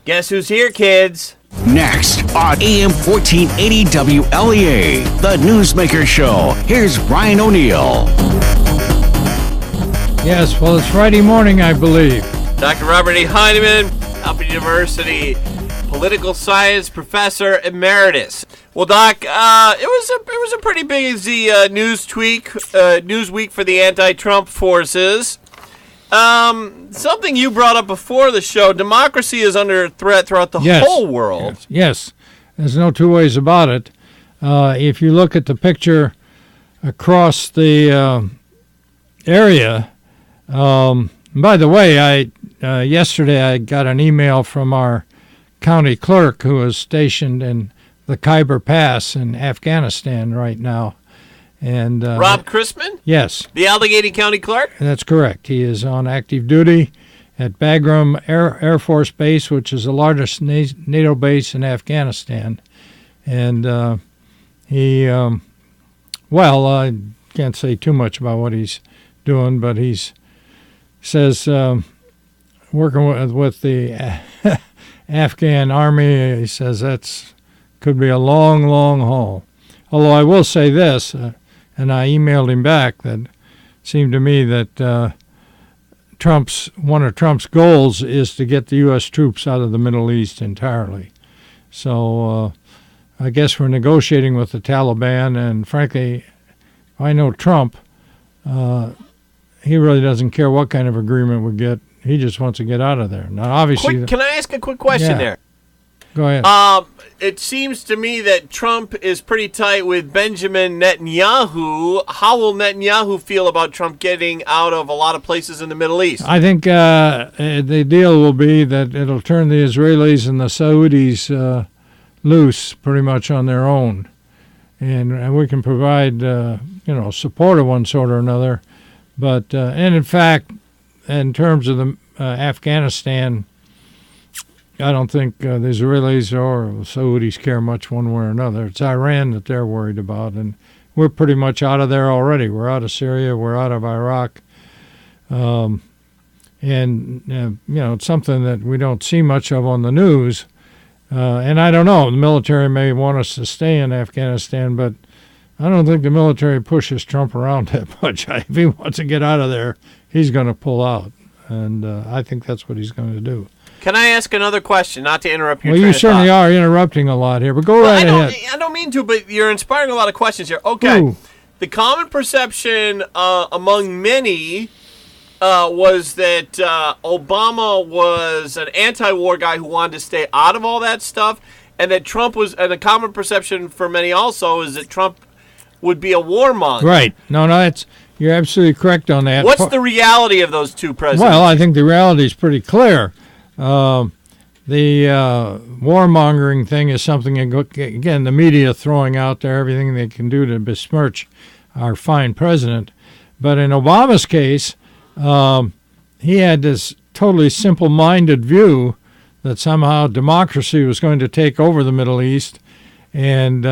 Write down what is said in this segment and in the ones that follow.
Guess who's here, kids? Next on AM 1480 WLEA, the Newsmaker Show. Here's Brian O'Neill. Yes, well, it's Friday morning, I believe. Dr. Robert E. Heineman, Alpha University political science professor emeritus. Well, Doc, it was a pretty busy news week for the anti-Trump forces. Something you brought up before the show, democracy is under threat throughout the whole world. Yes, there's no two ways about it. If you look at the picture across the area, by the way, yesterday I got an email from our county clerk who is stationed in the Khyber Pass in Afghanistan right now. And Rob Chrisman? Yes. The Allegheny County Clerk? That's correct. He is on active duty at Bagram Air Force Base, which is the largest NATO base in Afghanistan. And I can't say too much about what he's doing, but says working with the Afghan army, he says could be a long, long haul. Although I will say this, and I emailed him back, that it seemed to me that one of Trump's goals is to get the U.S. troops out of the Middle East entirely. So I guess we're negotiating with the Taliban, and frankly, I know Trump. He really doesn't care what kind of agreement we get. He just wants to get out of there. Now, obviously, can I ask a quick question there? Go ahead. It seems to me that Trump is pretty tight with Benjamin Netanyahu. How will Netanyahu feel about Trump getting out of a lot of places in the Middle East? I think the deal will be that it'll turn the Israelis and the Saudis loose pretty much on their own. And we can provide, support of one sort or another. But, and in fact, in terms of the Afghanistan, I don't think the Israelis or the Saudis care much one way or another. It's Iran that they're worried about, and we're pretty much out of there already. We're out of Syria. We're out of Iraq. It's something that we don't see much of on the news. And I don't know. The military may want us to stay in Afghanistan, but I don't think the military pushes Trump around that much. If he wants to get out of there, he's going to pull out. And I think that's what he's going to do. Can I ask another question, not to interrupt your train of thought? Well, you certainly are interrupting a lot here, but go right ahead. I don't mean to, but you're inspiring a lot of questions here. Okay. Ooh. The common perception among many was that Obama was an anti-war guy who wanted to stay out of all that stuff, and that Trump was, and a common perception for many also is that Trump would be a warmonger. Right. No, you're absolutely correct on that. What's the reality of those two presidents? Well, I think the reality is pretty clear. The warmongering thing is something, again, the media throwing out there everything they can do to besmirch our fine president. But in Obama's case, he had this totally simple-minded view that somehow democracy was going to take over the Middle East, and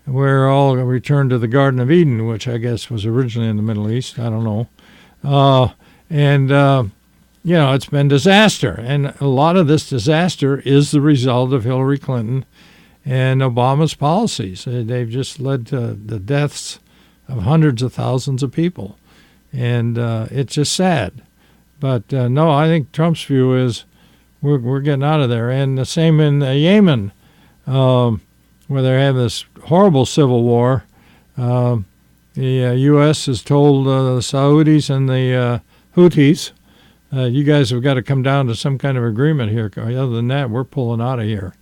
we're all returned to the Garden of Eden, which I guess was originally in the Middle East. I don't know. It's been disaster. And a lot of this disaster is the result of Hillary Clinton and Obama's policies. They've just led to the deaths of hundreds of thousands of people. And it's just sad. But, no, I think Trump's view is we're getting out of there. And the same in Yemen, where they have this horrible civil war. The U.S. has told the Saudis and the Houthis, you guys have got to come down to some kind of agreement here. Other than that, we're pulling out of here.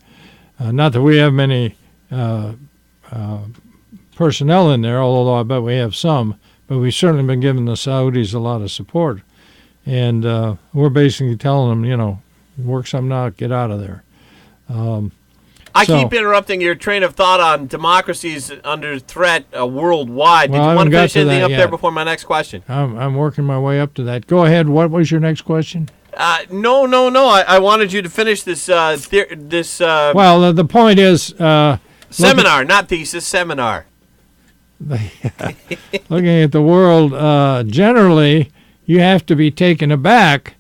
Not that we have many personnel in there, although I bet we have some, but we've certainly been giving the Saudis a lot of support. And we're basically telling them, work something out, get out of there. I keep interrupting your train of thought on democracies under threat worldwide. Did you want to finish anything up there before my next question? I'm working my way up to that. Go ahead. What was your next question? No. I wanted you to finish this. Well, the point is... seminar, not thesis, seminar. Looking at the world, generally, you have to be taken aback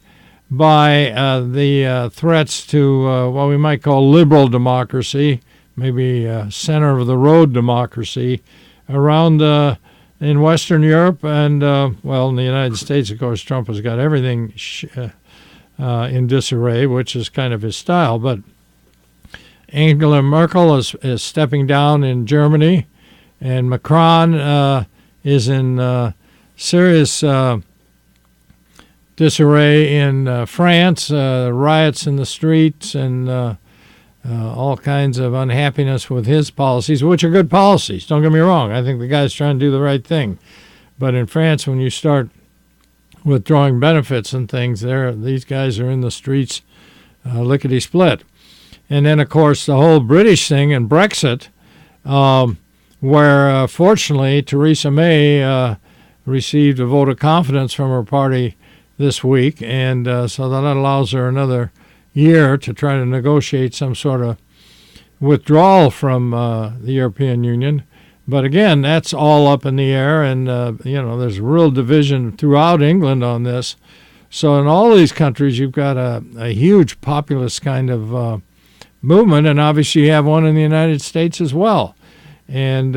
by the threats to what we might call liberal democracy, maybe center of the road democracy around in Western Europe and, in the United States, of course, Trump has got everything in disarray, which is kind of his style. But Angela Merkel is stepping down in Germany, and Macron is in serious disarray in France, riots in the streets, and all kinds of unhappiness with his policies, which are good policies. Don't get me wrong. I think the guy's trying to do the right thing. But in France, when you start withdrawing benefits and things, these guys are in the streets lickety-split. And then, of course, the whole British thing and Brexit, where fortunately Theresa May received a vote of confidence from her party this week, and so that allows her another year to try to negotiate some sort of withdrawal from the European Union. But again, that's all up in the air, and there's real division throughout England on this. So in all these countries, you've got a huge populist kind of movement, and obviously you have one in the United States as well. And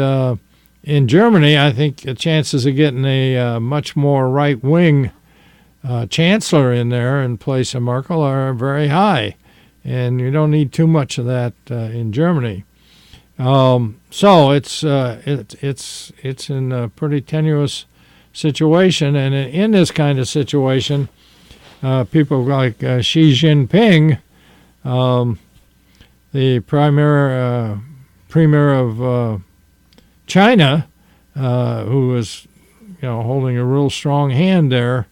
in Germany, I think the chances of getting a much more right-wing chancellor in there in place of Merkel are very high, and you don't need too much of that in Germany. So it's in a pretty tenuous situation, and in this kind of situation, people like Xi Jinping, the premier of China, who is holding a real strong hand there,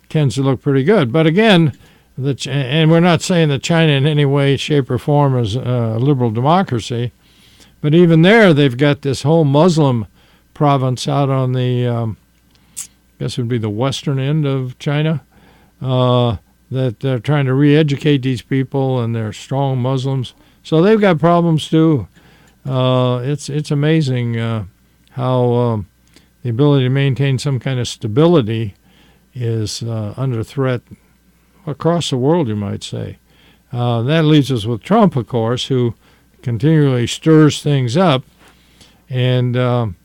tends to look pretty good. But again, and we're not saying that China in any way, shape, or form is a liberal democracy, but even there they've got this whole Muslim province out on the, I guess it would be the western end of China, that they're trying to re-educate these people, and they're strong Muslims. So they've got problems too. It's amazing how the ability to maintain some kind of stability is under threat across the world, you might say. That leaves us with Trump, of course, who continually stirs things up, and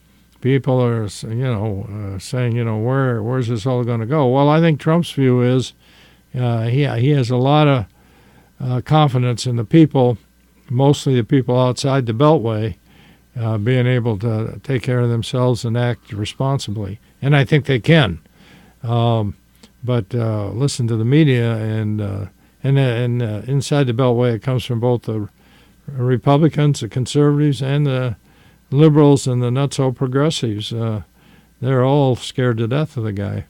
people are, saying, where's this all going to go? Well, I think Trump's view is he has a lot of confidence in the people, mostly the people outside the Beltway, being able to take care of themselves and act responsibly, and I think they can. But listen to the media, and inside the Beltway, it comes from both the Republicans, the conservatives, and the liberals and the not-so-progressives. They're all scared to death of the guy.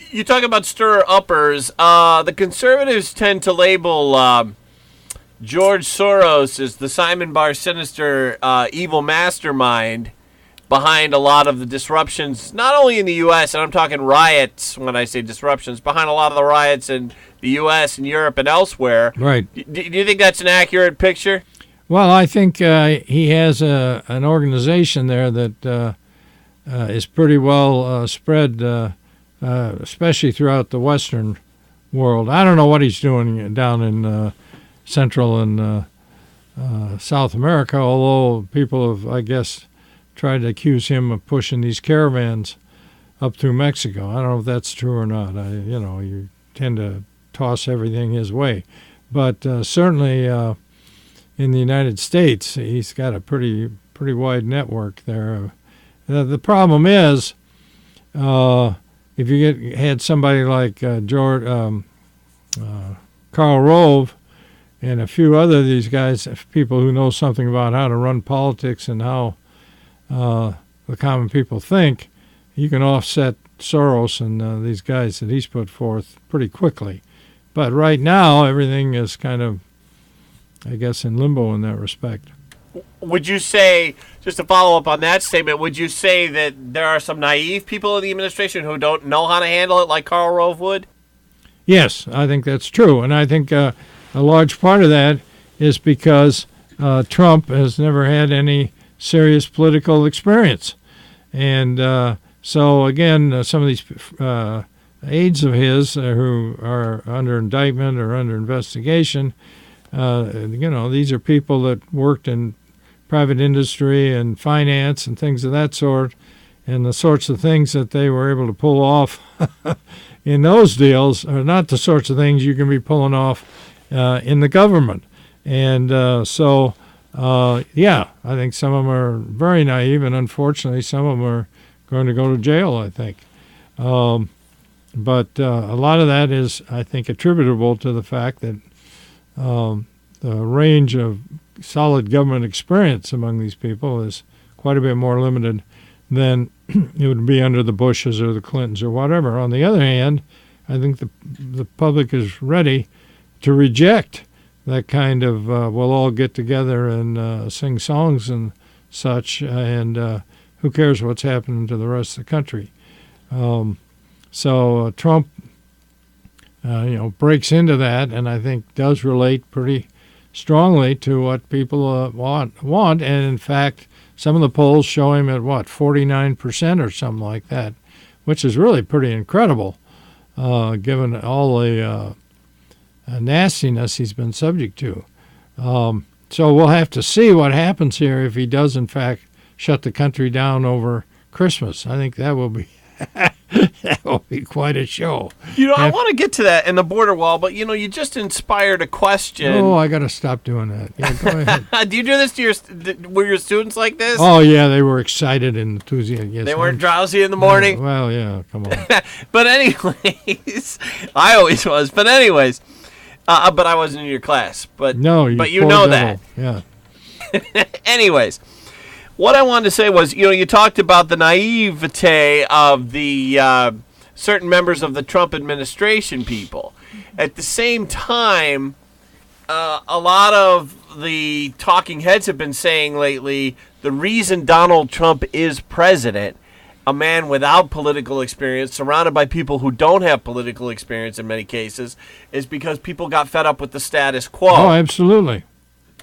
You talk about stir-uppers. The conservatives tend to label George Soros as the Simon Bar-Sinister evil mastermind behind a lot of the disruptions, not only in the U.S., and I'm talking riots when I say disruptions, behind a lot of the riots in the U.S. and Europe and elsewhere. Right. Do you think that's an accurate picture? Well, I think he has an organization there that is pretty well spread, especially throughout the Western world. I don't know what he's doing down in Central and South America, although people have, I guess, tried to accuse him of pushing these caravans up through Mexico. I don't know if that's true or not. You tend to toss everything his way. But certainly in the United States, he's got a pretty wide network there. The problem is, if you had somebody like Karl Rove and a few other of these guys, people who know something about how to run politics and how the common people think, you can offset Soros and these guys that he's put forth pretty quickly. But right now, everything is kind of, I guess, in limbo in that respect. Would you say, just to follow up on that statement, would you say that there are some naive people in the administration who don't know how to handle it like Karl Rove would? Yes, I think that's true. And I think a large part of that is because Trump has never had any serious political experience. And so, again, some of these aides of his who are under indictment or under investigation. These are people that worked in private industry and finance and things of that sort, and the sorts of things that they were able to pull off in those deals are not the sorts of things you can be pulling off in the government. And I think some of them are very naive, and unfortunately some of them are going to go to jail, I think. But a lot of that is, I think, attributable to the fact that the range of solid government experience among these people is quite a bit more limited than it would be under the Bushes or the Clintons or whatever. On the other hand, I think the public is ready to reject that kind of we'll all get together and sing songs and such, and who cares what's happening to the rest of the country. So Trump, breaks into that, and I think does relate pretty strongly to what people want. And in fact, some of the polls show him at 49% or something like that, which is really pretty incredible, given all the nastiness he's been subject to. So we'll have to see what happens here if he does, in fact, shut the country down over Christmas. I think that will be that will be quite a show. I want to get to that in the border wall, but you just inspired a question. Oh, I got to stop doing that. Yeah, go ahead. Do you do this to were your students like this? Oh yeah, they were excited and enthusiastic. Yes, they weren't drowsy in the morning. Well, yeah, come on. But anyways, I always was. But anyways, but I wasn't in your class. But no, but you know that. Yeah. Anyways. What I wanted to say was, you talked about the naivete of the certain members of the Trump administration people. At the same time, a lot of the talking heads have been saying lately the reason Donald Trump is president, a man without political experience, surrounded by people who don't have political experience in many cases, is because people got fed up with the status quo. Oh, absolutely.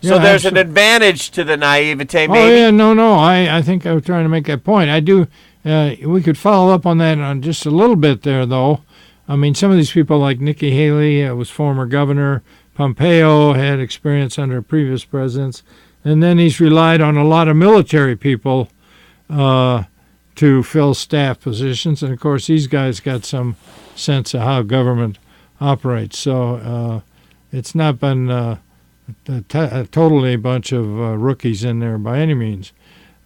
So there's an advantage to the naivete, maybe? Oh, yeah, no. I think I was trying to make that point. I do. We could follow up on that on just a little bit there, though. I mean, some of these people like Nikki Haley was former governor. Pompeo had experience under previous presidents. And then he's relied on a lot of military people to fill staff positions. And, of course, these guys got some sense of how government operates. So it's not been... totally a bunch of rookies in there by any means.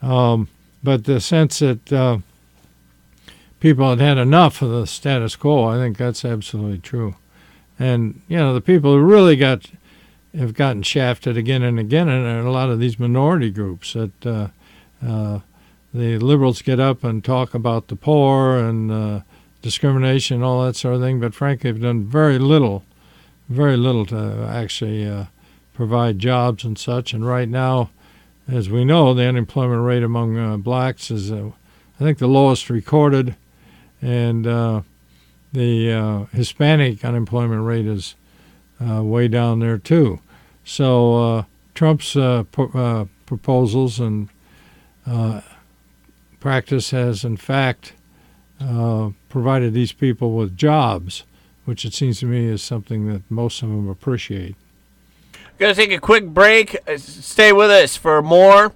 But the sense that people had enough of the status quo, I think that's absolutely true. And, the people who really have gotten shafted again and again, and a lot of these minority groups that the liberals get up and talk about the poor and discrimination and all that sort of thing, but frankly have done very little to actually provide jobs and such. And right now, as we know, the unemployment rate among blacks is, I think, the lowest recorded, and the Hispanic unemployment rate is way down there too. So Trump's proposals and practice has, in fact, provided these people with jobs, which it seems to me is something that most of them appreciate. Going to take a quick break. Stay with us for more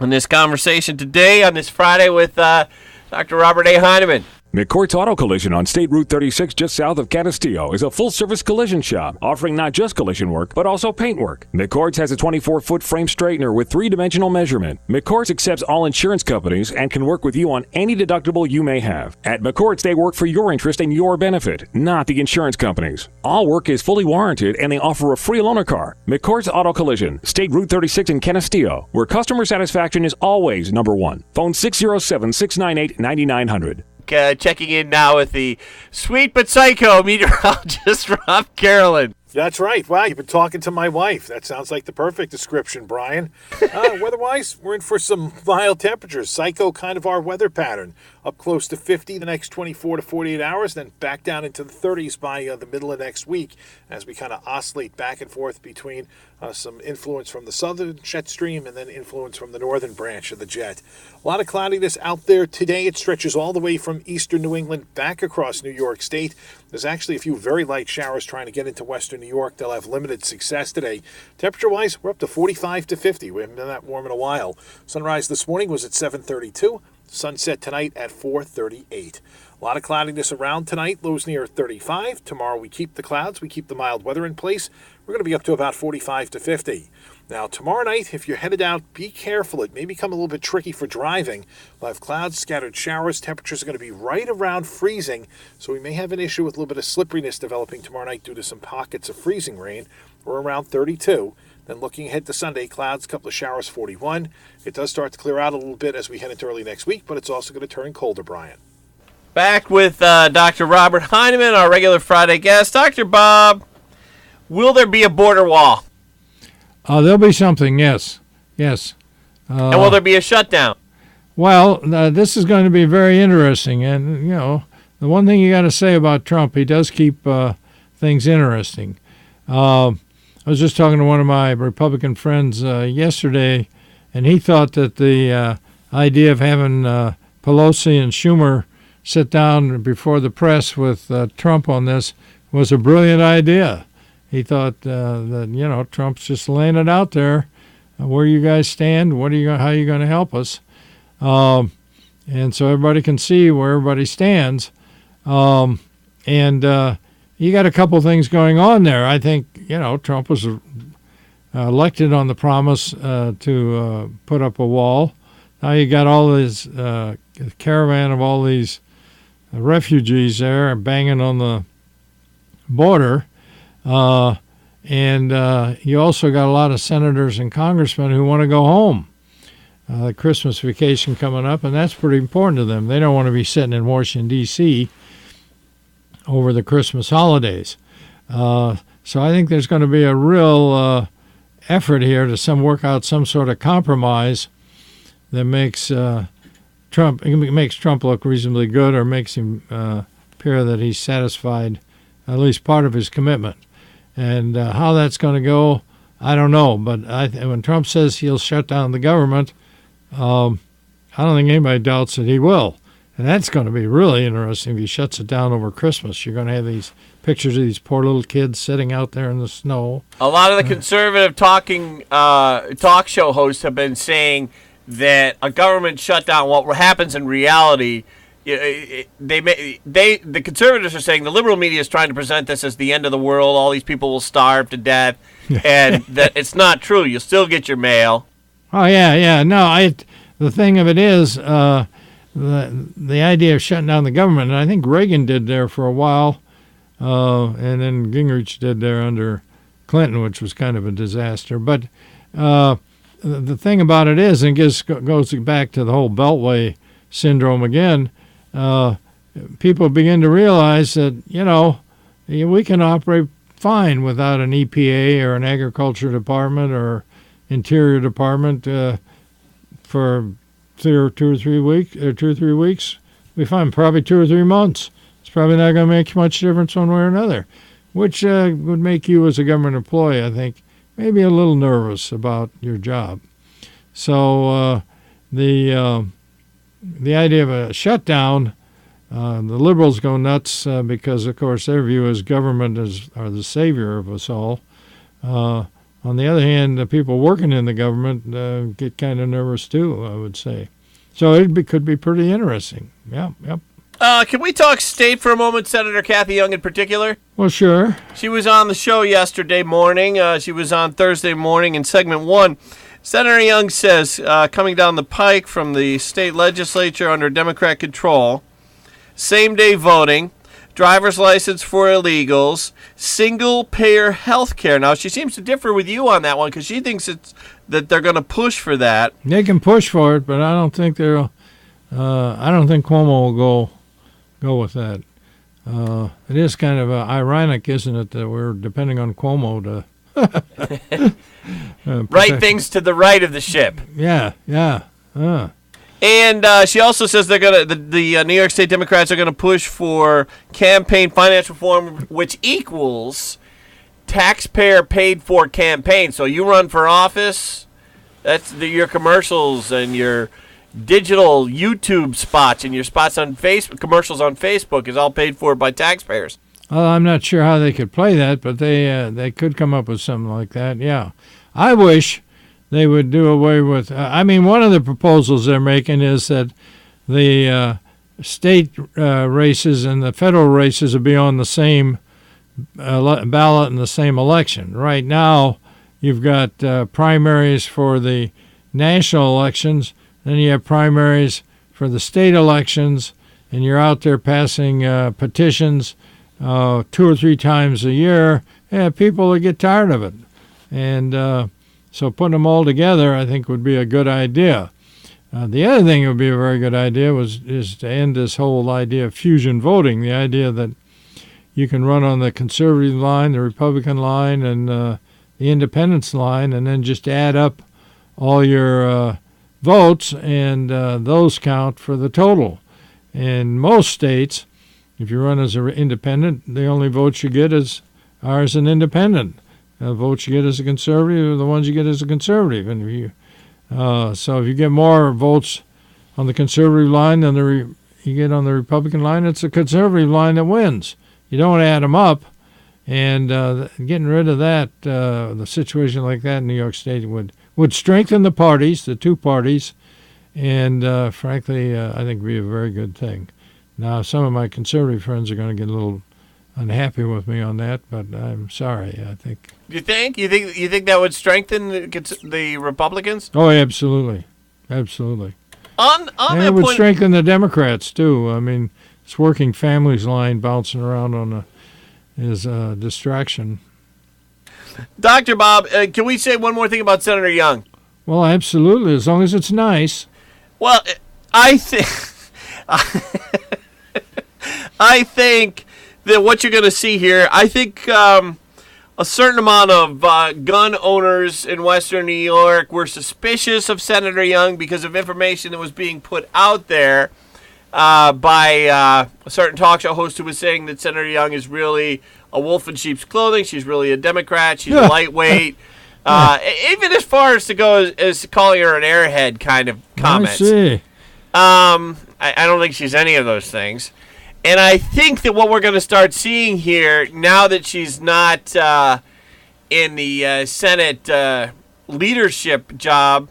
on this conversation today on this Friday with Dr. Robert A. Heineman. McCourt's Auto Collision on State Route 36 just south of Canastillo is a full-service collision shop offering not just collision work, but also paint work. McCourt's has a 24-foot frame straightener with 3-dimensional measurement. McCourt's accepts all insurance companies and can work with you on any deductible you may have. At McCourt's, they work for your interest and your benefit, not the insurance companies. All work is fully warranted and they offer a free loaner car. McCourt's Auto Collision, State Route 36 in Canastillo, where customer satisfaction is always number one. Phone 607-698-9900. Checking in now with the sweet but psycho meteorologist, Rob Carolyn. That's right. Wow, you've been talking to my wife. That sounds like the perfect description, Brian. Weather-wise, we're in for some mild temperatures. Psycho kind of our weather pattern. up close to 50 the next 24 to 48 hours, then back down into the 30s by the middle of next week as we kind of oscillate back and forth between some influence from the southern jet stream and then influence from the northern branch of the jet. A lot of cloudiness out there today. It stretches all the way from eastern New England back across New York State. There's actually a few very light showers trying to get into western New York. They'll have limited success today. Temperature-wise, we're up to 45 to 50. We haven't been that warm in a while. Sunrise this morning was at 7:32. Sunset tonight at 4:38. A lot of cloudiness around tonight. Lows near 35. Tomorrow we keep the clouds. We keep the mild weather in place. We're going to be up to about 45 to 50. Now, tomorrow night, if you're headed out, be careful. It may become a little bit tricky for driving. We'll have clouds, scattered showers. Temperatures are going to be right around freezing, so we may have an issue with a little bit of slipperiness developing tomorrow night due to some pockets of freezing rain. We're around 32. Then looking ahead to Sunday, clouds, couple of showers, 41. It does start to clear out a little bit as we head into early next week, but it's also going to turn colder, Brian. Back with Dr. Robert Heineman, our regular Friday guest. Dr. Bob, will there be a border wall? There'll be something, yes. Yes. And will there be a shutdown? Well, this is going to be very interesting. And, the one thing you got to say about Trump, he does keep things interesting. I was just talking to one of my Republican friends yesterday, and he thought that the idea of having Pelosi and Schumer sit down before the press with Trump on this was a brilliant idea. He thought that Trump's just laying it out there, where you guys stand, how are you going to help us, and so everybody can see where everybody stands, and you got a couple things going on there. I think Trump was elected on the promise to put up a wall. Now you got all this caravan of all these refugees there banging on the border. And you also got a lot of senators and congressmen who want to go home. The Christmas vacation coming up, and that's pretty important to them. They don't want to be sitting in Washington, D.C. over the Christmas holidays. So I think there's going to be a real effort here to work out some sort of compromise that makes Trump look reasonably good, or makes him appear that he's satisfied at least part of his commitment. And how that's going to go, I don't know. But when Trump says he'll shut down the government, I don't think anybody doubts that he will. And that's going to be really interesting if he shuts it down over Christmas. You're going to have these pictures of these poor little kids sitting out there in the snow. A lot of the conservative talk show hosts have been saying that a government shutdown, what happens in reality, the conservatives are saying the liberal media is trying to present this as the end of the world. All these people will starve to death, and that it's not true. You'll still get your mail. Oh yeah. No, the thing of it is, the idea of shutting down the government, and I think Reagan did there for a while, and then Gingrich did there under Clinton, which was kind of a disaster. But the thing about it is, and it goes back to the whole Beltway syndrome again. People begin to realize that, we can operate fine without an EPA or an agriculture department or interior department for 2 or 3 weeks. We find probably 2 or 3 months. It's probably not going to make much difference one way or another, which would make you as a government employee, I think, maybe a little nervous about your job. So the idea of a shutdown, the liberals go nuts because, of course, their view is government are the savior of us all. On the other hand, the people working in the government get kind of nervous too, I would say. So it could be pretty interesting. Yeah, yep. Can we talk state for a moment, Senator Kathy Young in particular? Well, sure. She was on the show yesterday morning. She was on Thursday morning in segment 1. Senator Young says, coming down the pike from the state legislature under Democrat control, same-day voting, driver's license for illegals, single-payer health care. Now, she seems to differ with you on that one because she thinks that they're going to push for that. They can push for it, but I don't think I don't think Cuomo will go with that. It is kind of ironic, isn't it, that we're depending on Cuomo to right things to the right of the ship. Yeah. And she also says they're gonna the New York State Democrats are gonna push for campaign finance reform, which equals taxpayer paid for campaign. So you run for office, that's your commercials and your digital YouTube spots and your spots on Facebook, commercials on Facebook is all paid for by taxpayers. Well, I'm not sure how they could play that, but they could come up with something like that. Yeah, I wish they would do away with. One of the proposals they're making is that the state races and the federal races will be on the same ballot in the same election. Right now, you've got primaries for the national elections, then you have primaries for the state elections, and you're out there passing petitions 2 or 3 times a year. Yeah, people will get tired of it. And so putting them all together, I think, would be a good idea. The other thing that would be a very good idea is to end this whole idea of fusion voting, the idea that you can run on the conservative line, the Republican line, and the independence line, and then just add up all your votes, and those count for the total. In most states, if you run as an independent, the only votes you get are as an independent. The votes you get as a conservative are the ones you get as a conservative. And so if you get more votes on the conservative line than you get on the Republican line, it's the conservative line that wins. You don't add them up. And getting rid of that, the situation like that in New York State would strengthen the parties, the two parties, and frankly, I think would be a very good thing. Now, some of my conservative friends are going to get a little unhappy with me on that, but I'm sorry. I think. You think that would strengthen the Republicans? Oh, absolutely, absolutely. On and that it would point, strengthen the Democrats too. I mean, this working families line bouncing around on is a distraction. Dr. Bob, can we say one more thing about Senator Young? Well, absolutely, as long as it's nice. Well, I think I think that what you're going to see here, I think a certain amount of gun owners in Western New York were suspicious of Senator Young because of information that was being put out there by a certain talk show host who was saying that Senator Young is really a wolf in sheep's clothing. She's really a Democrat. She's a lightweight. Even as far as to go as calling her an airhead kind of comments. I see. I don't think she's any of those things. And I think that what we're going to start seeing here, now that she's not in the Senate leadership job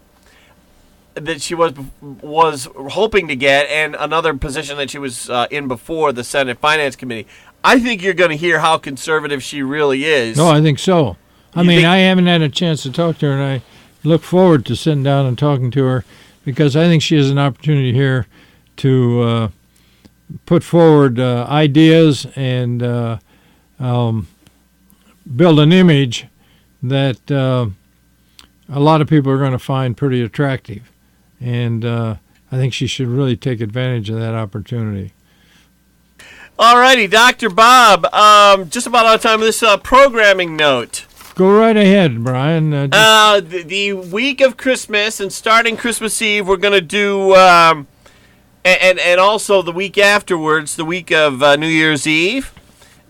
that she was hoping to get, and another position that she was in before, the Senate Finance Committee, I think you're going to hear how conservative she really is. No, I think so. I haven't had a chance to talk to her, and I look forward to sitting down and talking to her because I think she has an opportunity here to put forward ideas and build an image that a lot of people are going to find pretty attractive. And I think she should really take advantage of that opportunity. All righty, Dr. Bob, just about out of time with this programming note. Go right ahead, Brian. The week of Christmas and starting Christmas Eve, we're going to do, and also the week afterwards, the week of New Year's Eve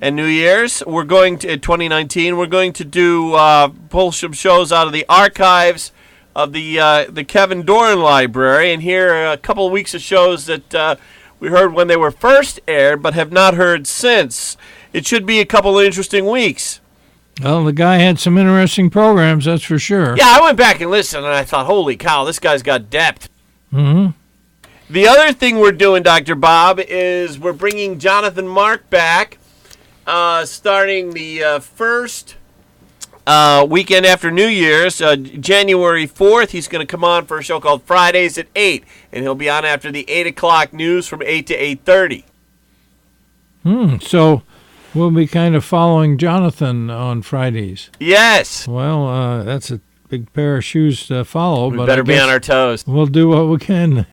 and New Year's, we're going to, in 2019, we're going to do pull some shows out of the archives of the Kevin Doran Library, and here are a couple of weeks of shows that we heard when they were first aired, but have not heard since. It should be a couple of interesting weeks. Well, the guy had some interesting programs, that's for sure. Yeah, I went back and listened, and I thought, holy cow, this guy's got depth. Mm-hmm. The other thing we're doing, Dr. Bob, is we're bringing Jonathan Mark back, starting the first weekend after New Year's, January 4th. He's going to come on for a show called Fridays at 8, and he'll be on after the 8 o'clock news from 8 to 8:30. So we'll be kind of following Jonathan on Fridays. Yes. Well, that's a big pair of shoes to follow. We but better be on our toes. We'll do what we can.